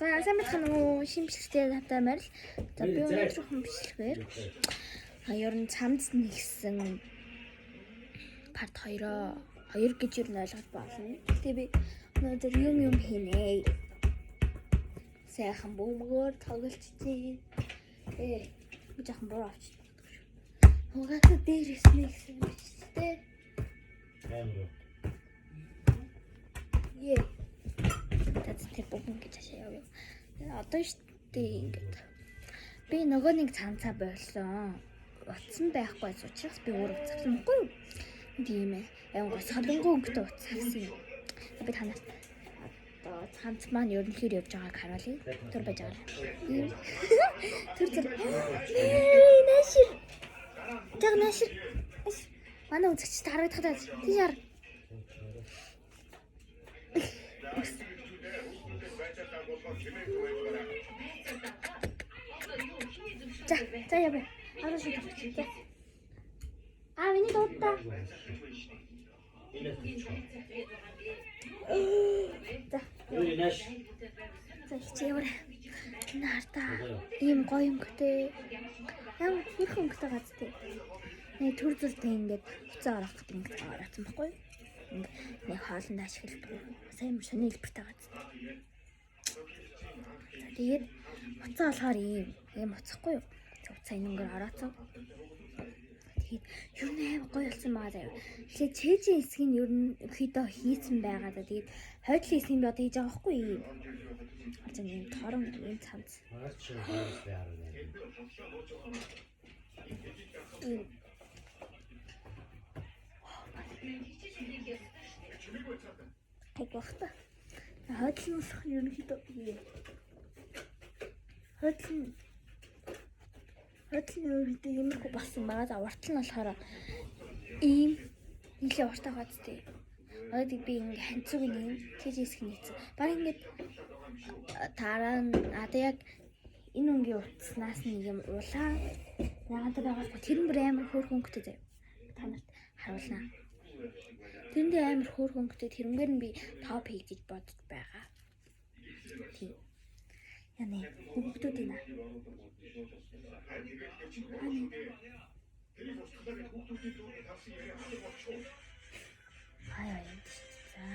За сайн байна уу? Шимжлэгтэй тавтай марил. За би өнөөдрийнхэн бичлэгээр ер нь цамц нэгсэн парт 2 гэж юу ойлгож байна. Тэгээ би өнөөдөр юм хийнэ. Сайхан бөмбөгөөр тоглолцъя. Би жоохон буруу авчихсан. Угаасаа дээрээс нэгсэн бичлээ. Тэр бүхэн гэж хашаа яваа. Одоо штэ ингээд би нөгөө нэг цанцаа болсон. Утсан байхгүй учраас би өөр уцсангүй юу? Тийм ээ. Янгоо солонгоо өнгөтэй уцсан. Би танаас одоо цанц маань ерөнхийдөө явж байгааг харуулъя. Түр байж байгаа. Түр. Нэшир. Тэг нэшир. Манай үзэгч харагдах таа. Тийш хар. За яа бэ? Аа шүү дээ. Миний дуудаа. За хичээвэр. Нартаа ийм гоё өнгөтэй. Ямар их өнгөтэй газтай. Нэг төр зүртэй ингээд хуцаа орох гэдэг ингээд ороодсон байхгүй юу? Нэг хоолнд ашигладаг. Сайн сони хэлбэртэй газтай. Тэгээд уцаа болохоор ийм уцахгүй юу? Уцаа энэгээр ороодсон. Тэгээд юу нээр гоё болсон байгаа заяа. Тэгэхээр чэжийн хэсгийг нь ер нь өхдөө хийсэн байгаа да. Тэгээд хойдлын хэсгийг би одоо хийж байгаа байхгүй юу? Одоо ийм торон ийм цанц. Тэг багта. Хойдлын болох нь ерөнхийдөө хойдлын ерөнхийдөө иймэрхүү болсон байгаа. За уртл нь болохоор ийм нийлээ уртаа газтай. Одоо би ингээ ханцуугийн юм тийж хэсэг нийцсэн. Бараг ингээд тараа одоо яг энэ өнгийн утаснаас нэг юм улаан яагаад байгаа тэр нь бүр амар хөөрхөн өнгөтэй заяа. Та нарт харуулнаа. Тэндээ амар хөөрхөн өнгөтэй тэрнгээр нь би топ хийх гэж бодож байгаа. Тийм. Яна хөвгтүүд энэ. Хаяа юм за.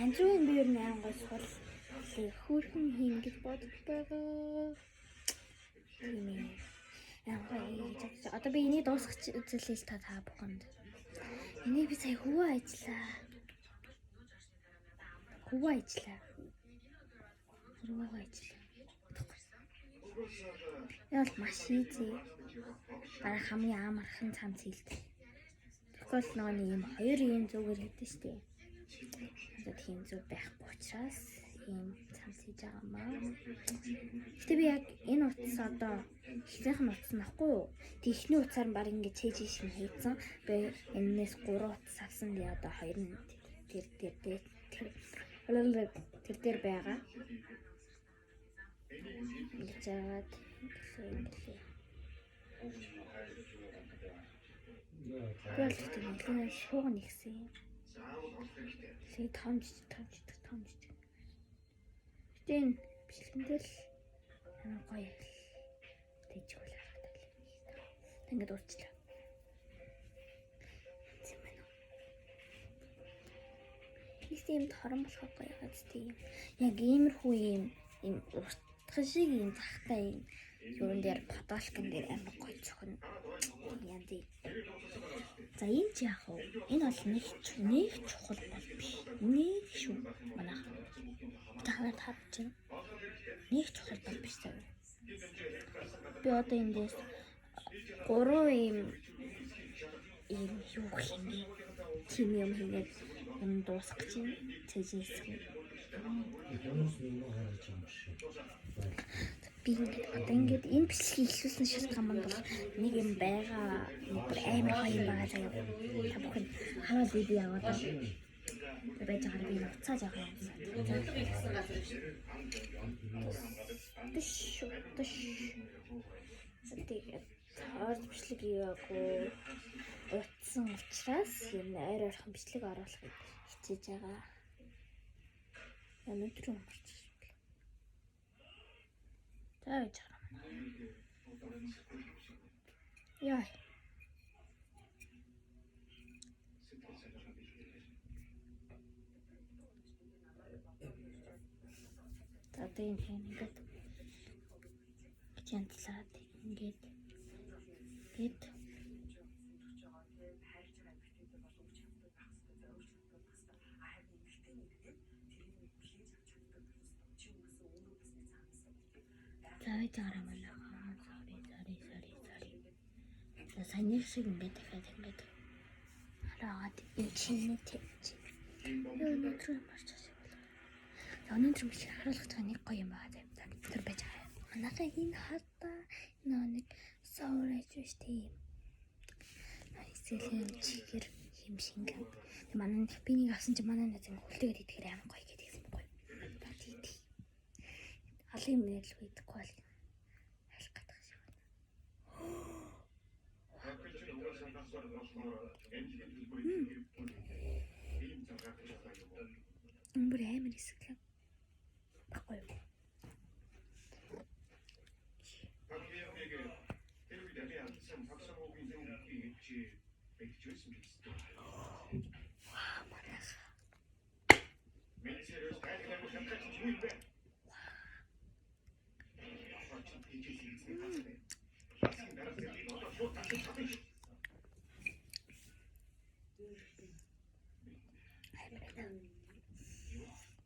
Анжуун би ер нь ангой сул хөөрхөн хийн гэж бодож байгаа. Одоо би энийг дуусгах зүйлээс та бүхэнд. Энийг би сая хөвөө ажиллаа. Яа л маш ийзээ. Бараг хамгийн амархан цамц хийлдэг. Тэгвэл нөгөө юм хоёр юм зүгээр хийдэж штэ. Одоо тийм зүг байхгүй учраас ийм цамц хийж байгаа маа. Гэтэ би яг энэ утас одоо ихнийх нь утас нахгүй юу? Тэг ихний утсаар нь баг ингэ чэйж шин хийцэн. Би энэс 3 утас авсан. Би одоо 2 нь тэр дээр байгаа. Тэгжээд тэгэхээр шууг нэгсэн. Тэг томж. Гэтэ бичлэгэн дээр л гоё тэгж хөл харагдав. Ингээд урчлаа. Ийм торон болох гоё газ тийм. Яг иймэрхүү ийм уртхан шиг ийм захтай ийм юун дээр подолкон дээр амар гоё цохно. Янди. За энэ ч яах вэ? Энэ бол нэг чухал бол биш. Нэг шүү. Манайх. Таараа тарч байна. Нэг чухал бол биш зав. Би одоо эндээс 3 ийм юу хийнэ. Тим юм хийгээд энэ дуусгах чинь цэжин хэсэг. Би ингээд энэ бичлэгийг ихлүүлсэн шалтгаан маань бол нэг юм байгаа. Амар гоё юм байгаа заяа. Та бүхэн хараал би яваад. байж байгаа би уцааж байгаа юм. Тэш. Тэгээд орд бичлэг хийгээгүй утсан учраас энэ ойр ойрхон бичлэг оруулахыг хичээж байгаа. Өнөөдөр өмөрч байна. За байж байгаа. Яа. Одоо энэ ингээд янзлаад ингээд заавал гараа манай sorry. За саний шиг ингээд дахиад ингээд хараад энэ чиний тэгж. Өнөөдөр марчаас яваа. Өнөөдөр би харуулах цаг нэг гоё юм байгаа юм. Тэр байж байгаа. Манайхаа энэ хатаа нэг соорэж биш тийм. Эсвэл чигэр юм шинг. Манай би нэг авсан чи манай нэг хөлтэйгээр идэхээр амар гоё гэдэгсэн гоё. Тийм. Алын мэрэл хийдэггүй бол алах гэдэг шиг байна. Бүр амар эсгэлээ. Баггүй юу?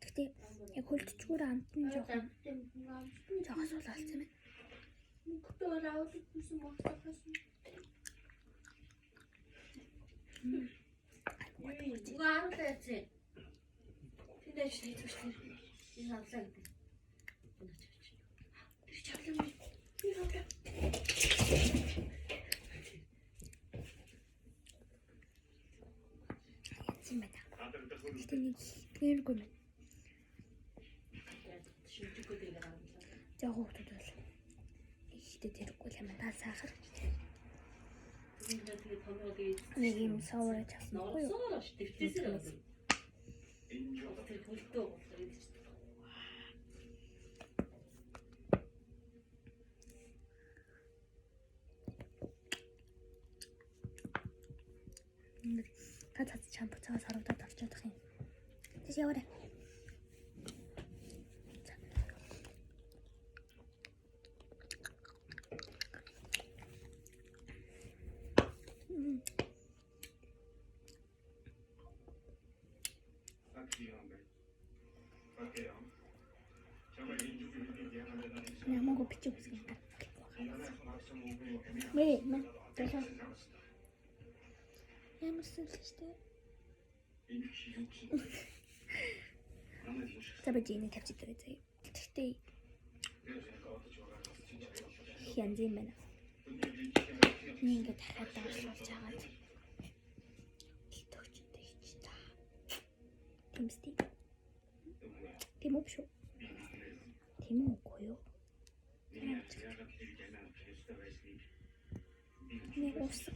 Тэгтээ яг хөлтчгүүр амтны жоохон суулаалцсан байна. Мөнгөөр аваад ирсэн багтахаас. Угаарлаач. Тэндэж хийчихсэн. Энэ авлаа гэдэг. Тэр чавлаа. Тэргүй мэн. За хүүхдүүд бол ихтэй тэргүй юм даа сахар. Нэг юм савраж авсан уу? Та чампу цаас харагдаад авчаад ах юм. Тэс яваарай. Намайг бичиж үзэх юм. Мэ. Тэсээ. Ямар сүлжтэй. Сабжиний тавьчих дээрээ. Тэгтээ янз юм байна. Ингээд дахиад даалгавч хагаад. Төгчтэй чи та. Тэмстэй. Тийм үү шүү. Тийм үгүй юу? Нэг уск.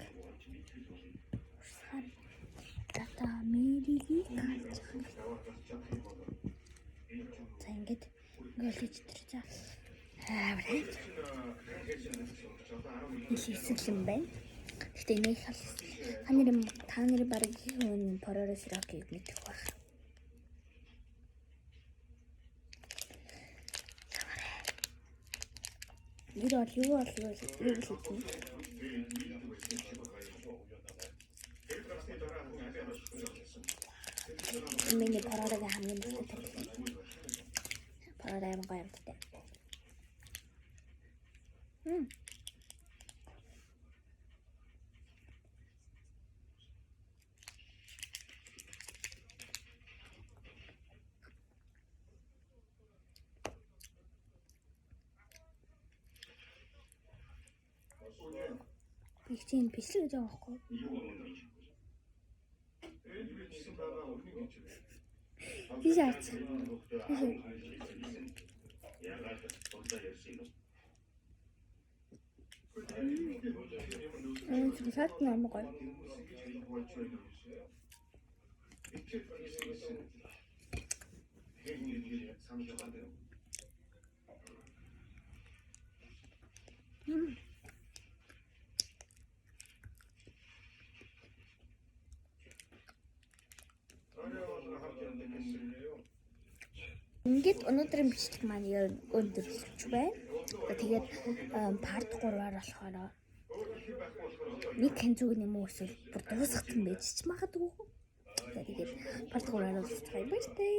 Тата мэрийг хаач. За ингээд голж тэр за. Хийсэн байна. Гэтэ нэг та нарын баг хүн поророс рокийг мэдэх баг. Юу болов миний поророг хамгийн бүтэц. Поророг гоё юм тэ. Бичсэн бичлэг гэж байгаа байхгүй. Тийш харц. Салт нормал гоё. Ингээд өнөөдрийн бичлэг маань өндөр өсч байна. Тэгээд парт 3-аар болохоор нэг хэнцүүг юм уу эсвэл бүр дуусгах юм байж ч магадгүй. Тэгээд парт 3-аар уулзах юм байна тий.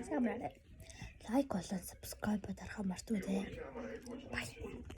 Самраа лайк болон subscribe дарахаа мартгүй те. Bye.